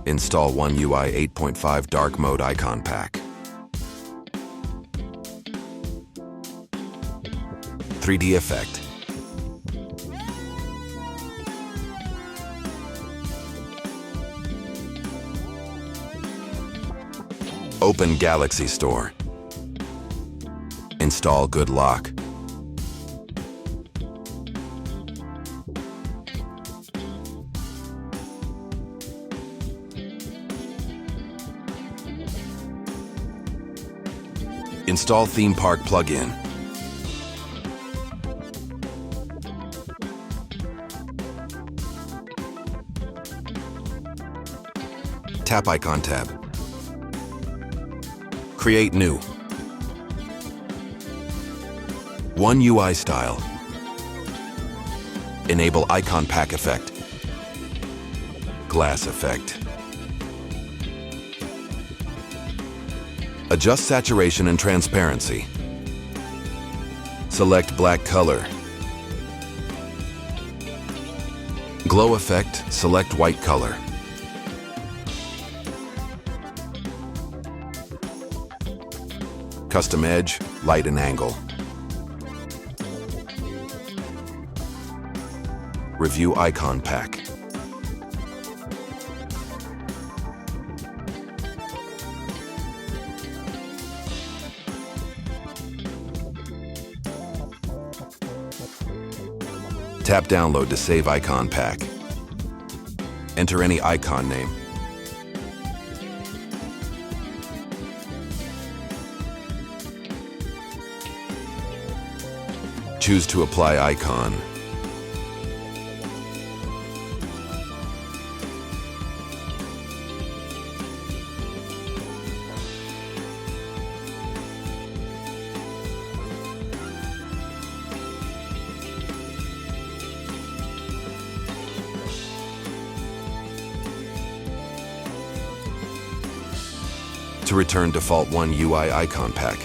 Install One UI 8.5 Dark Mode Icon Pack. 3D effect. Open Galaxy Store. Install Good Lock. Install Theme Park plugin. Tap Icon tab. Create new. One UI style. Enable Icon Pack effect. Glass effect. Adjust saturation and transparency. Select black color. Glow effect, select white color. Custom edge, light and angle. Review Icon Pack. Tap Download to save Icon Pack. Enter any icon name. Choose to apply icon. To return default One UI Icon Pack,